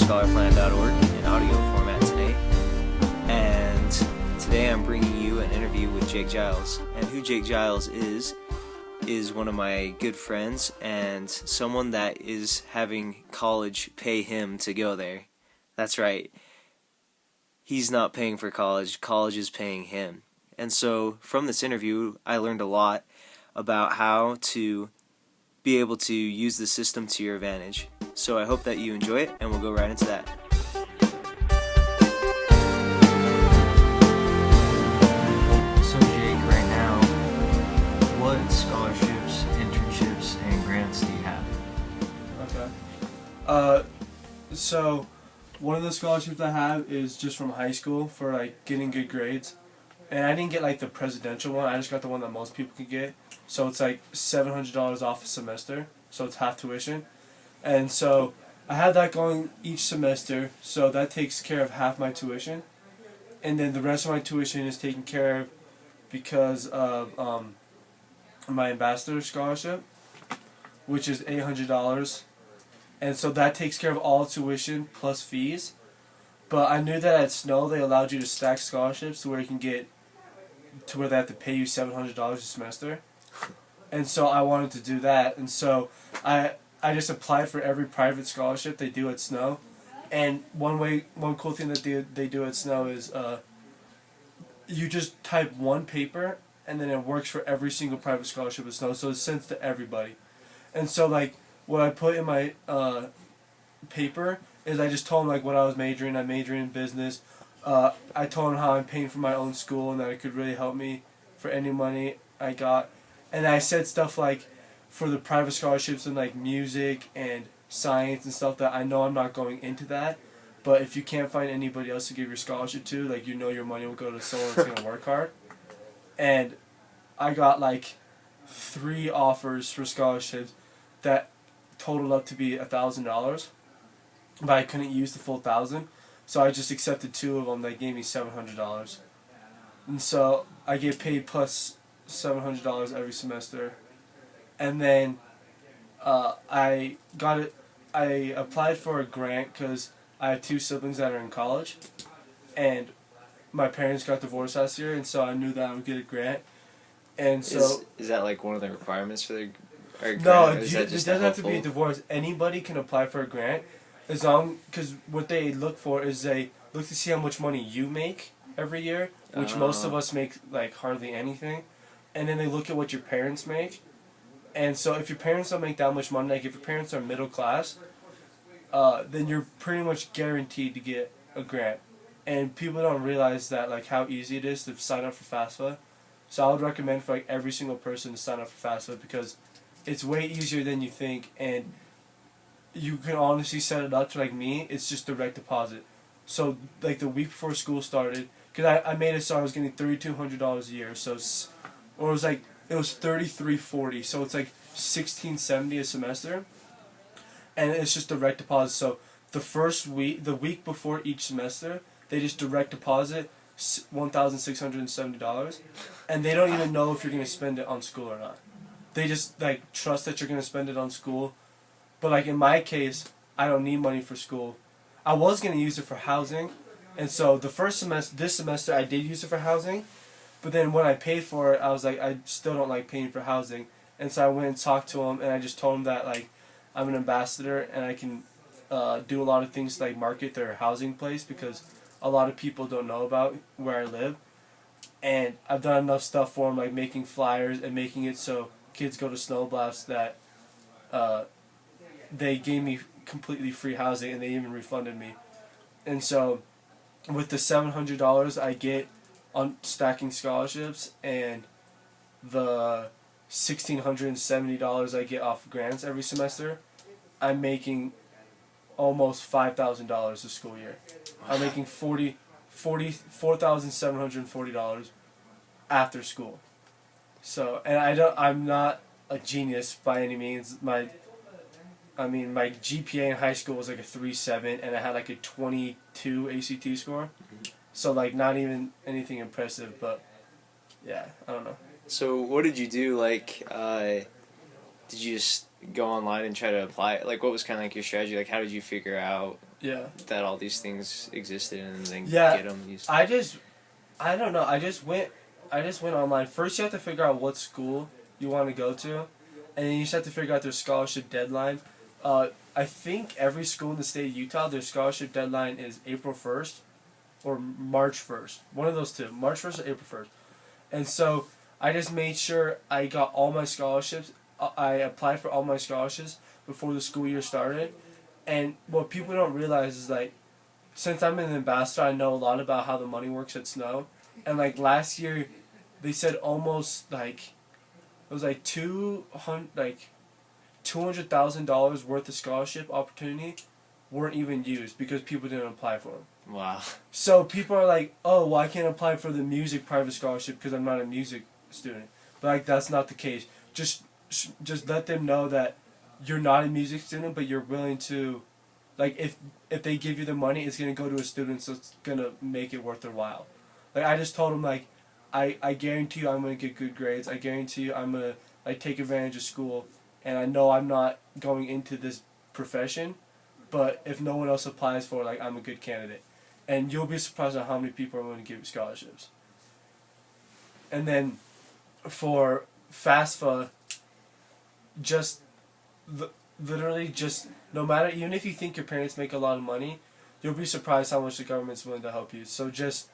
scholarplan.org in audio format today, and today I'm bringing you an interview with Jake Giles. And who Jake Giles is one of my good friends and someone that is having college pay him to go there. That's right. He's not paying for college is paying him. And so from this interview, I learned a lot about how to be able to use the system to your advantage. So I hope that you enjoy it, and we'll go right into that. So Jake, right now, what scholarships, internships, and grants do you have? Okay. So one of the scholarships I have is just from high school for like getting good grades. And I didn't get like the presidential one, I just got the one that most people could get. So it's like $700 off a semester, so it's half tuition. And so I had that going each semester, so that takes care of half my tuition. And then the rest of my tuition is taken care of because of my ambassador scholarship, which is $800. And so that takes care of all tuition plus fees. But I knew that at Snow they allowed you to stack scholarships to where you can get to where they have to pay you $700 a semester. And so I wanted to do that. And so I just applied for every private scholarship they do at Snow. And one cool thing that they do at Snow is you just type one paper and then it works for every single private scholarship at Snow. So it's sent to everybody. And so like what I put in my paper is I just told them like what I was majoring. I majored in business. I told them how I'm paying for my own school and that it could really help me for any money I got. And I said stuff like for the private scholarships in like music and science and stuff that I know I'm not going into that. But if you can't find anybody else to give your scholarship to, like you know your money will go to someone that's going to work hard. And I got like 3 offers for scholarships that totaled up to be $1,000. But I couldn't use the full 1,000. So I just accepted 2 of them that gave me $700. And so I get paid plus $700 every semester. And then I applied for a grant because I have 2 siblings that are in college. And my parents got divorced last year, and so I knew that I would get a grant. And so is that like one of the requirements for the grant? No, it doesn't have to be a divorce. Anybody can apply for a grant. As long, because what they look for is they look to see how much money you make every year, which most of us make like hardly anything, and then they look at what your parents make, and so if your parents don't make that much money, like if your parents are middle class, then you're pretty much guaranteed to get a grant, and people don't realize that like how easy it is to sign up for FAFSA, so I would recommend for like every single person to sign up for FAFSA because it's way easier than you think, and you can honestly set it up to like me, it's just direct deposit. So like the week before school started, because I made it so I was getting $3,200 a year, so it was $3,340, so it's like $1,670 a semester, and it's just direct deposit. So the week before each semester, they just direct deposit $1,670, and they don't even know if you're gonna spend it on school or not. They just like trust that you're gonna spend it on school. But like in my case, I don't need money for school. I was going to use it for housing. And so this semester I did use it for housing. But then when I paid for it, I was like, I still don't like paying for housing. And so I went and talked to him and I just told him that like I'm an ambassador and I can do a lot of things to like market their housing place because a lot of people don't know about where I live. And I've done enough stuff for them, like making flyers and making it so kids go to Snow Blast that they gave me completely free housing and they even refunded me. And so with the $700 I get on stacking scholarships and the $1,670 I get off grants every semester, I'm making almost $5,000 a school year. I'm making $4,740 after school. So, and I'm not a genius by any means. My GPA in high school was like a 3.7, and I had like a 22 A.C.T score. So like not even anything impressive, but yeah, I don't know. So what did you do? Like, did you just go online and try to apply it? Like, what was kind of like your strategy? Like, how did you figure out Yeah. that all these things existed and then Yeah. get them used. I don't know. I just went online. First, you have to figure out what school you want to go to, and then you just have to figure out their scholarship deadline. I think every school in the state of Utah, their scholarship deadline is April 1st or March 1st. One of those two, March 1st or April 1st. And so I just made sure I got all my scholarships. I applied for all my scholarships before the school year started. And what people don't realize is like, since I'm an ambassador, I know a lot about how the money works at Snow. And like last year, they said almost like it was like $200,000 worth of scholarship opportunity weren't even used because people didn't apply for them. Wow. So people are like, oh, well, I can't apply for the music private scholarship because I'm not a music student. But like that's not the case. Just let them know that you're not a music student, but you're willing to, like if they give you the money, it's gonna go to a student, so it's gonna make it worth their while. Like I just told them like, I guarantee you I'm gonna get good grades. I guarantee you I'm gonna like take advantage of school, and I know I'm not going into this profession, but if no one else applies for it, like I'm a good candidate. And you'll be surprised at how many people are willing to give you scholarships. And then for FAFSA, just literally just no matter, even if you think your parents make a lot of money, you'll be surprised how much the government's willing to help you. So just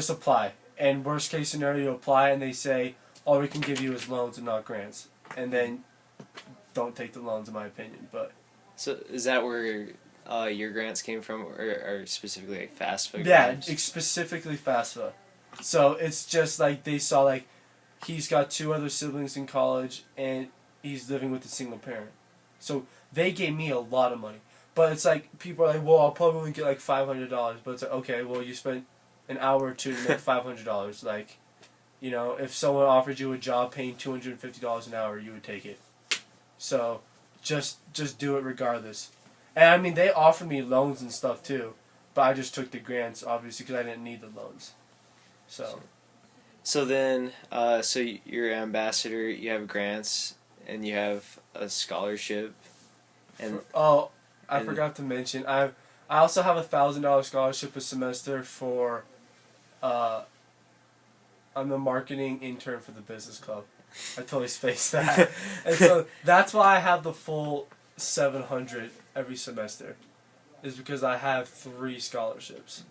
apply. And worst case scenario, you apply and they say all we can give you is loans and not grants. And then don't take the loans, in my opinion. But so is that where your grants came from, or specifically like FAFSA? Yeah, specifically FAFSA. So it's just like they saw like he's got 2 other siblings in college and he's living with a single parent. So they gave me a lot of money. But it's like people are like, well, I'll probably only get like $500. But it's like, okay, well, you spent an hour or two to make $500. Like, you know, if someone offered you a job paying $250 an hour, you would take it. So just do it regardless. And I mean, they offered me loans and stuff too, but I just took the grants obviously because I didn't need the loans. So then, so you're an ambassador. You have grants, and you have a scholarship. And I forgot to mention I also have $1,000 scholarship a semester for. I'm the marketing intern for the business club. I totally spaced that, and so that's why I have the full 700 every semester, is because I have 4 scholarships.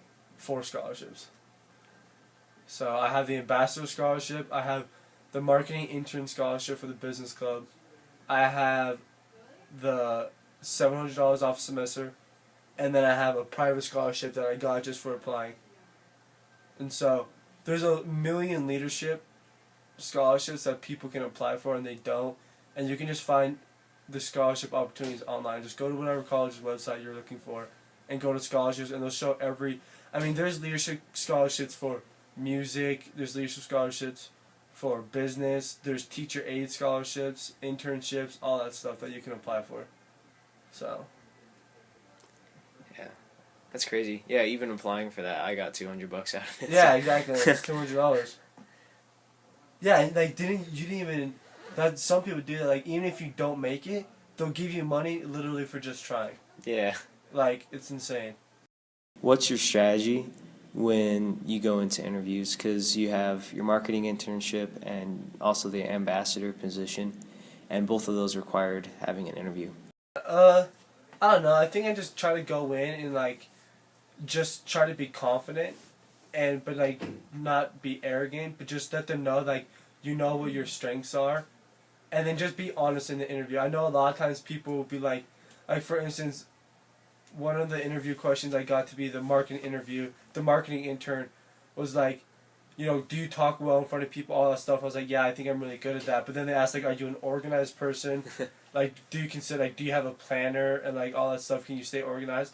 So I have the ambassador scholarship, I have the marketing intern scholarship for the business club, I have the $700 off a semester, and then I have a private scholarship that I got just for applying. And so there's a million leadership scholarships that people can apply for and they don't, and you can just find the scholarship opportunities online. Just go to whatever college's website you're looking for and go to scholarships, and they'll show there's leadership scholarships for music, there's leadership scholarships for business, there's teacher aid scholarships, internships, all that stuff that you can apply for. So yeah, that's crazy. Yeah, even applying for that, I got $200 out of it. yeah, exactly. It's $200. Yeah, and like you didn't even, that some people do that, like even if you don't make it, they'll give you money literally for just trying. Yeah. Like, it's insane. What's your strategy when you go into interviews? Because you have your marketing internship and also the ambassador position, and both of those required having an interview. I don't know. I think I just try to go in and like just try to be confident, but like not be arrogant, but just let them know like you know what your strengths are, and then just be honest in the interview. I know a lot of times people will be like for instance, one of the interview questions I got to be the marketing intern was like, you know, do you talk well in front of people, all that stuff. I was like, yeah, I think I'm really good at that. But then they asked like, are you an organized person? Like, do you have a planner and like all that stuff? Can you stay organized?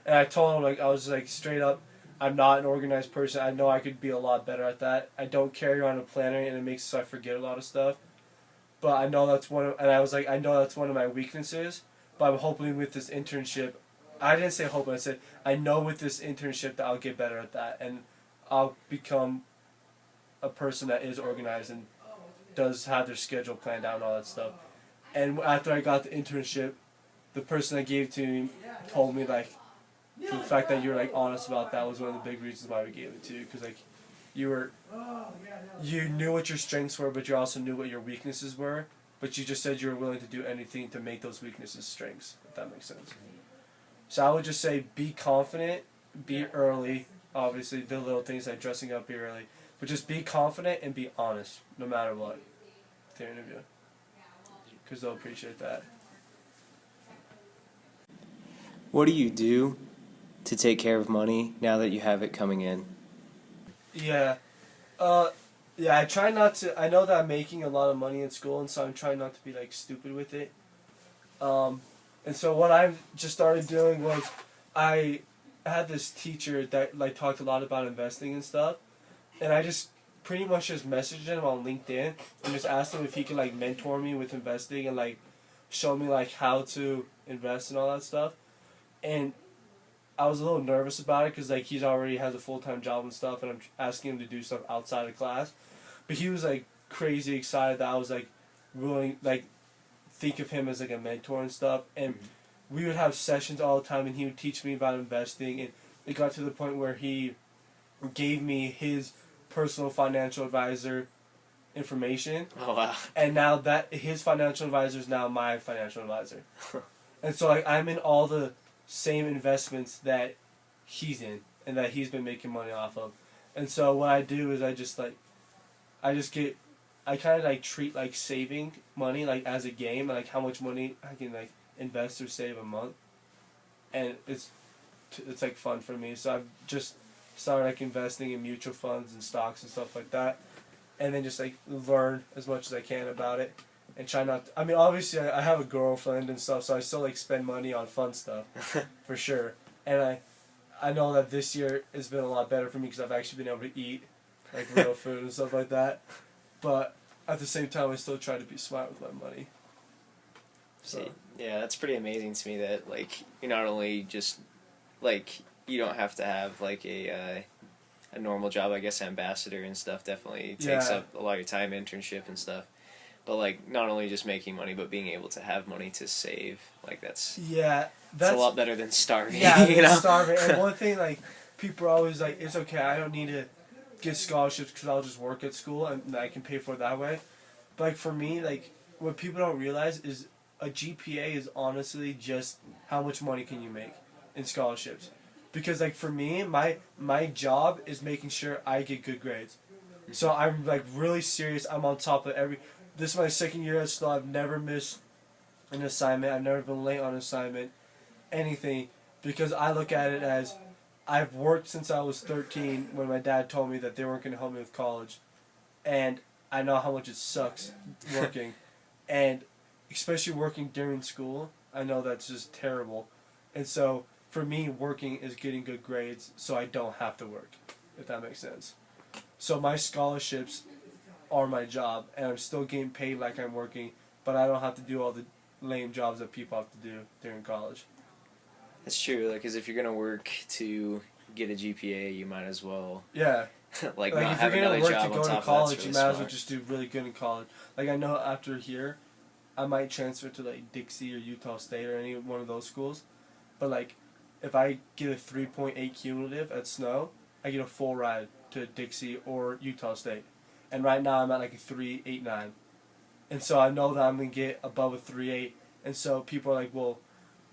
And I told them like, I was like straight up, I'm not an organized person. I know I could be a lot better at that. I don't carry around a planner and it makes so I forget a lot of stuff. But I know that's I know that's one of my weaknesses. But I'm hoping with this internship, I didn't say hope, I said I know with this internship that I'll get better at that and I'll become a person that is organized and does have their schedule planned out and all that stuff. And after I got the internship, the person I gave to me told me like, the fact that you're like honest about that was one of the big reasons why we gave it to you, because like you knew what your strengths were, but you also knew what your weaknesses were, but you just said you were willing to do anything to make those weaknesses strengths, if that makes sense. So I would just say be confident, be early, obviously the little things like dressing up, be early, but just be confident and be honest no matter what with your interview, because they'll appreciate that. What do you do to take care of money now that you have it coming in? Yeah. I try not to. I know that I'm making a lot of money in school, and so I'm trying not to be like stupid with it. And so what I've just started doing was I had this teacher that like talked a lot about investing and stuff, and I just pretty much just messaged him on LinkedIn and just asked him if he could like mentor me with investing and like show me like how to invest and all that stuff. And I was a little nervous about it because like he's already has a full-time job and stuff, and I'm asking him to do stuff outside of class. But he was like crazy excited that I was like willing, like think of him as like a mentor and stuff. And we would have sessions all the time, and he would teach me about investing. And it got to the point where he gave me his personal financial advisor information. Oh wow! And now that his financial advisor is now my financial advisor. And so like I'm in all the same investments that he's in and that he's been making money off of. And so what I do is I kind of like treat like saving money like as a game, like how much money I can like invest or save a month, and it's like fun for me. So I've just started like investing in mutual funds and stocks and stuff like that, and then just like learn as much as I can about it. And try not to, I mean, obviously I have a girlfriend and stuff, so I still like spend money on fun stuff for sure. And I know that this year has been a lot better for me because I've actually been able to eat like real food and stuff like that. But at the same time, I still try to be smart with my money. So. See, yeah, that's pretty amazing to me that like you're not only just like you don't have to have like a normal job. I guess ambassador and stuff definitely takes up a lot of your time, internship and stuff. But like not only just making money, but being able to have money to save, like that's a lot better than starving. Yeah, you know? Starving. And one thing like people are always like, it's okay, I don't need to get scholarships because I'll just work at school and I can pay for it that way. But like for me, like what people don't realize is a GPA is honestly just how much money can you make in scholarships. Because like for me, my job is making sure I get good grades. So I'm like really serious. I'm on top of this is my second year at school. I've never missed an assignment. I've never been late on an assignment, anything, because I look at it as I've worked since I was 13 when my dad told me that they weren't going to help me with college. And I know how much it sucks working. And especially working during school, I know that's just terrible. And so for me, working is getting good grades so I don't have to work, if that makes sense. So my scholarships are my job, and I'm still getting paid like I'm working, but I don't have to do all the lame jobs that people have to do during college. That's true, because if you're going to work to get a GPA, you might as well like not if have you're another gonna work job to go on top to college, of you that's might really as well smart. just do really good in college. Like I know after here, I might transfer to like Dixie or Utah State or any one of those schools, but like if I get a 3.8 cumulative at Snow, I get a full ride to Dixie or Utah State. And right now I'm at like a 3.89. And so I know that I'm going to get above a 3.8. And so people are like, well,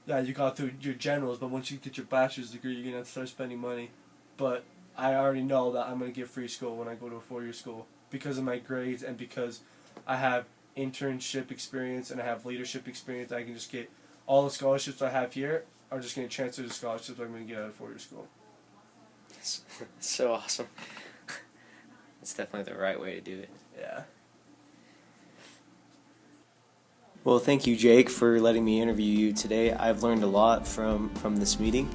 yeah, you got through your generals, but once you get your bachelor's degree, you're going to have to start spending money. But I already know that I'm going to get free school when I go to a 4-year school because of my grades and because I have internship experience and I have leadership experience. I can just get all the scholarships I have here are just going to transfer to scholarships I'm going to get out of 4-year school. So awesome. That's definitely the right way to do it. Yeah. Well, thank you, Jake, for letting me interview you today. I've learned a lot from this meeting,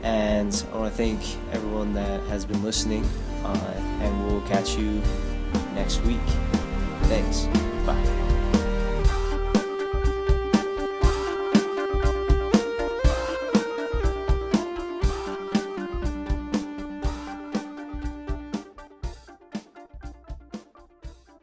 and I want to thank everyone that has been listening, and we'll catch you next week. Thanks. Bye.